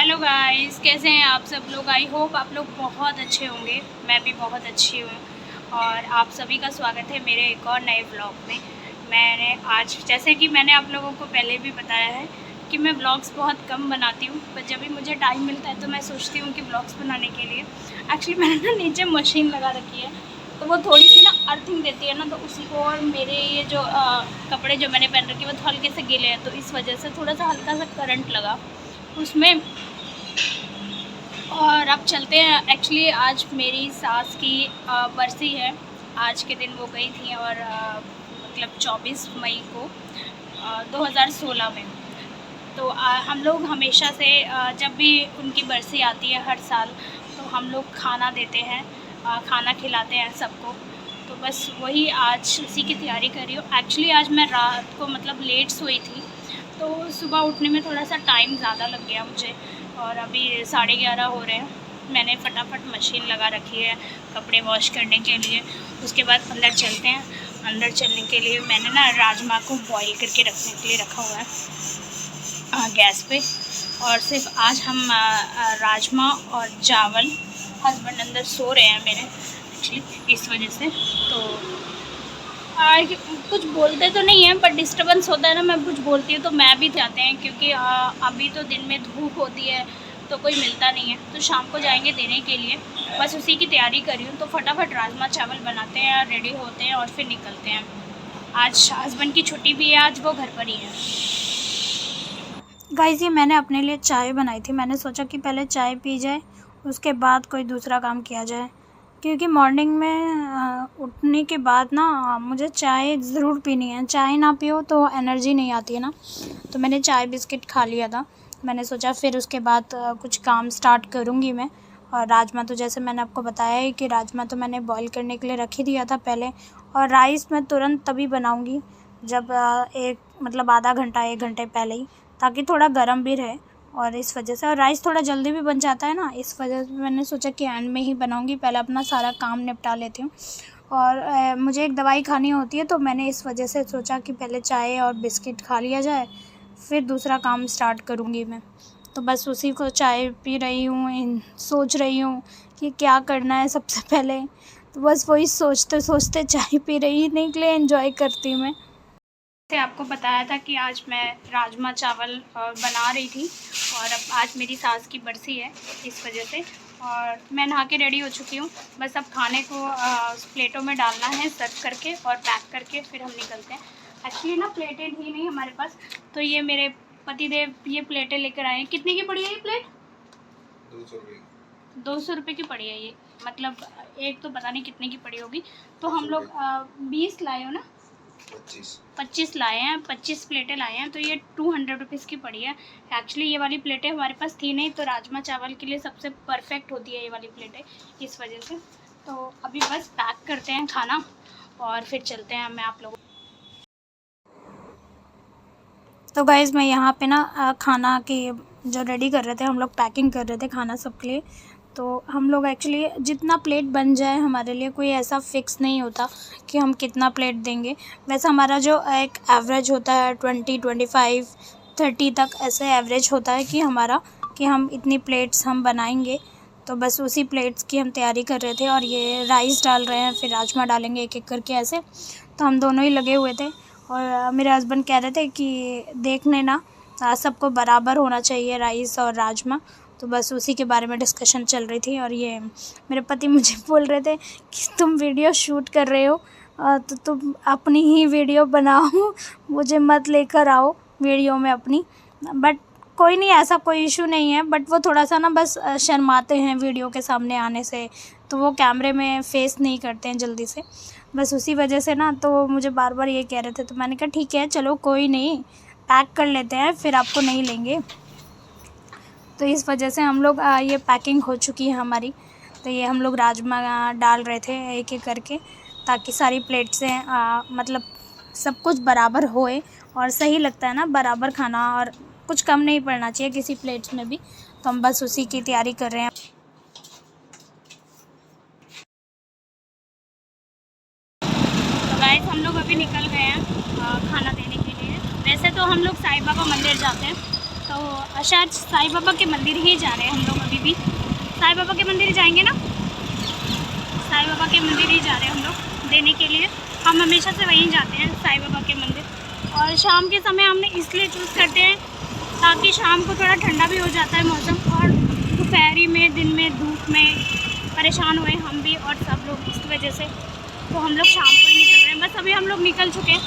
Hello guys, कैसे हैं आप सब लोग। आई होप आप लोग बहुत अच्छे होंगे। मैं भी बहुत अच्छी हूँ और आप सभी का स्वागत है मेरे एक और नए ब्लॉग में। मैंने आज, जैसे कि मैंने आप लोगों को पहले भी बताया है कि मैं ब्लॉग्स बहुत कम बनाती हूँ, पर जब भी मुझे टाइम मिलता है तो मैं सोचती हूँ कि ब्लॉग्स बनाने के लिए एक्चुअली मैंने ना नीचे मशीन लगा रखी है, तो वो थोड़ी सी ना अर्थिंग देती है ना, तो उसी को, और मेरे ये जो कपड़े जो मैंने पहन रखे हैं वो हल्के से गीले हैं, तो इस वजह से थोड़ा सा हल्का सा करंट लगा उसमें। और अब चलते हैं। एक्चुअली आज मेरी सास की बरसी है। आज के दिन वो गई थी, और मतलब 24 मई को 2016 में। तो हम लोग हमेशा से जब भी उनकी बरसी आती है हर साल, तो हम लोग खाना देते हैं, खाना खिलाते हैं सबको। तो बस वही आज उसी की तैयारी कर रही हूँ। एक्चुअली आज मैं रात को मतलब लेट सोई थी, तो सुबह उठने में थोड़ा सा टाइम ज़्यादा लग गया मुझे, और अभी 11:30 हो रहे हैं। मैंने फटाफट मशीन लगा रखी है कपड़े वॉश करने के लिए। उसके बाद अंदर चलते हैं। अंदर चलने के लिए मैंने ना राजमा को बॉईल करके रखने के लिए रखा हुआ है गैस पे। और सिर्फ आज हम राजमा और चावल, हस्बैंड अंदर सो रहे हैं मेरे एक्चुअली, इस वजह से तो कुछ बोलते तो नहीं है, पर डिस्टर्बेंस होता है ना, मैं कुछ बोलती हूँ तो मैं भी जाते हैं, क्योंकि अभी तो दिन में धूप होती है तो कोई मिलता नहीं है, तो शाम को जाएंगे देने के लिए। बस उसी की तैयारी कर रही हूँ, तो फटाफट राजमा चावल बनाते हैं, रेडी होते हैं और फिर निकलते हैं। आज हस्बैंड की छुट्टी भी है, आज वो घर पर ही है। गाइस, ये मैंने अपने लिए चाय बनाई थी। मैंने सोचा कि पहले चाय पी जाए, उसके बाद कोई दूसरा काम किया जाए, क्योंकि मॉर्निंग में उठने के बाद ना मुझे चाय ज़रूर पीनी है। चाय ना पियो तो एनर्जी नहीं आती है ना। तो मैंने चाय बिस्किट खा लिया था। मैंने सोचा फिर उसके बाद कुछ काम स्टार्ट करूँगी मैं। और राजमा तो जैसे मैंने आपको बताया है कि राजमा तो मैंने बॉईल करने के लिए रख ही दिया था पहले, और राइस मैं तुरंत तभी बनाऊँगी जब एक मतलब आधा घंटा 1 घंटे पहले ही, ताकि थोड़ा गर्म भी रहे। और इस वजह से, और राइस थोड़ा जल्दी भी बन जाता है ना, इस वजह से मैंने सोचा कि एंड में ही बनाऊंगी, पहले अपना सारा काम निपटा लेती हूँ। और मुझे एक दवाई खानी होती है, तो मैंने इस वजह से सोचा कि पहले चाय और बिस्किट खा लिया जाए, फिर दूसरा काम स्टार्ट करूँगी मैं। तो बस उसी को चाय पी रही हूँ, सोच रही हूँ कि क्या करना है सबसे पहले। तो बस वही सोचते सोचते चाय पी रही निकले, एंजॉय करती मैं। आपको बताया था कि आज मैं राजमा चावल बना रही थी, और अब आज मेरी सास की बरसी है, इस वजह से। और मैं नहा के रेडी हो चुकी हूँ। बस अब खाने को प्लेटों में डालना है, सर्व करके और पैक करके फिर हम निकलते हैं। एक्चुअली ना प्लेटें थी नहीं हमारे पास, तो ये मेरे पतिदेव ये प्लेटें लेकर आए हैं। कितने की पड़ी है ये प्लेट? 200 रुपये। 200 रुपये की पड़ी है ये, मतलब एक तो पता नहीं कितने की पड़ी होगी। तो हम लोग 20 लाए हो ना, 25 लाए हैं, 25 प्लेटें लाए हैं, तो ये 200 रुपीज़ की पड़ी है। एक्चुअली ये वाली प्लेटें हमारे पास थी नहीं, तो राजमा चावल के लिए सबसे परफेक्ट होती है ये वाली प्लेटें, इस वजह से। तो अभी बस पैक करते हैं खाना और फिर चलते हैं मैं आप लोगों। तो गाइज़, मैं यहाँ पे ना खाना की जो रेडी कर रहे थे, हम लोग पैकिंग कर रहे थे खाना सबके लिए। तो हम लोग एक्चुअली जितना प्लेट बन जाए, हमारे लिए कोई ऐसा फ़िक्स नहीं होता कि हम कितना प्लेट देंगे। वैसे हमारा जो एक एवरेज होता है 20, 25, 30 तक ऐसे एवरेज होता है कि हमारा, कि हम इतनी प्लेट्स हम बनाएंगे। तो बस उसी प्लेट्स की हम तैयारी कर रहे थे, और ये राइस डाल रहे हैं, फिर राजमा डालेंगे एक एक करके ऐसे। तो हम दोनों ही लगे हुए थे, और मेरे हस्बैंड कह रहे थे कि देख लेना सबको बराबर होना चाहिए राइस और राजमा। तो बस उसी के बारे में डिस्कशन चल रही थी। और ये मेरे पति मुझे बोल रहे थे कि तुम वीडियो शूट कर रहे हो, तो तुम अपनी ही वीडियो बनाओ, मुझे मत लेकर आओ वीडियो में अपनी। बट कोई नहीं, ऐसा कोई इशू नहीं है, बट वो थोड़ा सा ना बस शर्माते हैं वीडियो के सामने आने से, तो वो कैमरे में फेस नहीं करते हैं जल्दी से, बस उसी वजह से ना। तो मुझे बार बार ये कह रहे थे, तो मैंने कहा ठीक है, चलो कोई नहीं, पैक कर लेते हैं, फिर आपको नहीं लेंगे। तो इस वजह से हम लोग ये पैकिंग हो चुकी है हमारी। तो ये हम लोग राजमा डाल रहे थे एक एक करके, ताकि सारी प्लेट से मतलब सब कुछ बराबर होए, और सही लगता है ना बराबर खाना, और कुछ कम नहीं पड़ना चाहिए किसी प्लेट्स में भी। तो हम बस उसी की तैयारी कर रहे हैं। तो गाइस, हम लोग अभी निकल गए हैं खाना देने के लिए। वैसे तो हम लोग साईं बाबा मंदिर जाते हैं, तो शायद साईं बाबा के मंदिर ही जा रहे हैं हम लोग अभी भी। साईं बाबा के मंदिर जाएंगे ना, साईं बाबा के मंदिर ही जा रहे हैं हम लोग देने के लिए। हम हमेशा से वहीं जाते हैं साईं बाबा के मंदिर। और शाम के समय हमने इसलिए चूज़ करते हैं ताकि शाम को थोड़ा ठंडा भी हो जाता है मौसम, और दोपहरी में दिन में धूप में परेशान हुए हम भी और सब लोग इस वजह से। तो हम लोग शाम को ही निकल रहे हैं, बस अभी हम लोग निकल चुके हैं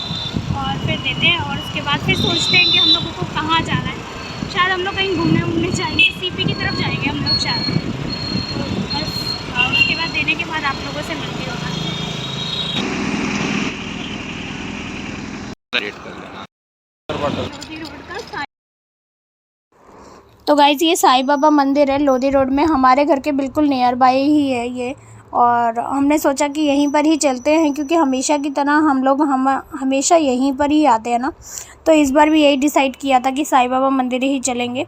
और फिर देते हैं। और उसके बाद फिर सोचते हैं कि हम लोगों को कहाँ जाना है। शायद हम लोग कहीं घूमने जाएंगे, सीपी की तरफ जाएंगे हम लोग शायद। तो बस उसके बाद देने के बाद आप लोगों से मिलती होगा। लोधी रोड का तो गाइज़ ये साईं बाबा मंदिर है लोधी रोड में, हमारे घर के बिल्कुल नियर बाय ही है ये। और हमने सोचा कि यहीं पर ही चलते हैं, क्योंकि हमेशा की तरह हम हमेशा यहीं पर ही आते हैं ना। तो इस बार भी यही डिसाइड किया था कि साईं बाबा मंदिर ही चलेंगे।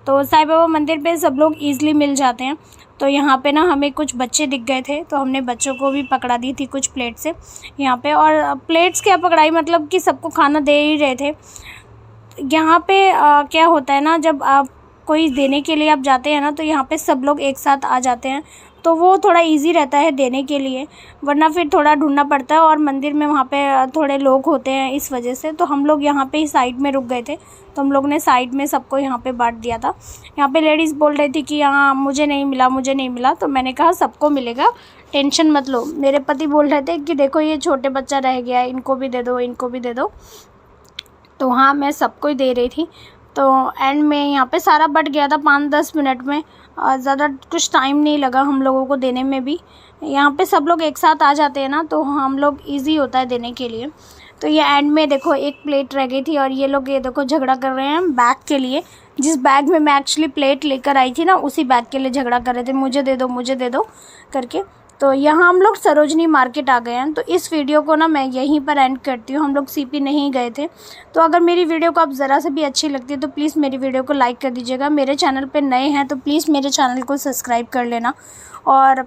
तो साईं बाबा मंदिर पे सब लोग ईज़िली मिल जाते हैं। तो यहाँ पे ना हमें कुछ बच्चे दिख गए थे, तो हमने बच्चों को भी पकड़ा दी थी कुछ प्लेट से यहाँ पे। और प्लेट्स क्या पकड़ाई, मतलब कि सबको खाना दे ही रहे थे। यहाँ पे क्या होता है ना, जब आप कोई देने के लिए आप जाते हैं ना, तो यहाँ पे सब लोग एक साथ आ जाते हैं, तो वो थोड़ा इजी रहता है देने के लिए। वरना फिर थोड़ा ढूंढना पड़ता है, और मंदिर में वहाँ पे थोड़े लोग होते हैं इस वजह से। तो हम लोग यहाँ पे ही साइड में रुक गए थे, तो हम लोग ने साइड में सबको यहाँ पे बांट दिया था। यहाँ पे लेडीज़ बोल रही थी कि यहाँ मुझे नहीं मिला, मुझे नहीं मिला। तो मैंने कहा सबको मिलेगा, टेंशन मत लो। मेरे पति बोल रहे थे कि देखो ये छोटे बच्चा रह गया है, इनको भी दे दो, इनको भी दे दो। तो हाँ, मैं सबको ही दे रही थी। तो एंड में यहाँ पे सारा बट गया था 5-10 मिनट में, ज़्यादा कुछ टाइम नहीं लगा हम लोगों को देने में भी। यहाँ पे सब लोग एक साथ आ जाते हैं ना, तो हम लोग इजी होता है देने के लिए। तो ये एंड में देखो एक प्लेट रह गई थी, और ये लोग ये देखो झगड़ा कर रहे हैं बैग के लिए। जिस बैग में मैं एक्चुअली प्लेट लेकर आई थी ना, उसी बैग के लिए झगड़ा कर रहे थे, मुझे दे दो करके। तो यहाँ हम लोग सरोजनी मार्केट आ गए हैं। तो इस वीडियो को ना मैं यहीं पर एंड करती हूँ। हम लोग सीपी नहीं गए थे। तो अगर मेरी वीडियो को आप ज़रा से भी अच्छी लगती है तो प्लीज़ मेरी वीडियो को लाइक कर दीजिएगा। मेरे चैनल पे नए हैं तो प्लीज़ मेरे चैनल को सब्सक्राइब कर लेना, और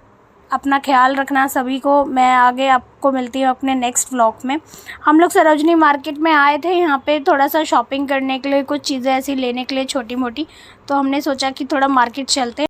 अपना ख्याल रखना सभी को। मैं आगे आपको मिलती हूँ अपने नेक्स्ट व्लॉग में। हम लोग सरोजनी मार्केट में आए थे यहाँ पे थोड़ा सा शॉपिंग करने के लिए, कुछ चीज़ें ऐसी लेने के लिए छोटी मोटी। तो हमने सोचा कि थोड़ा मार्केट चलते हैं।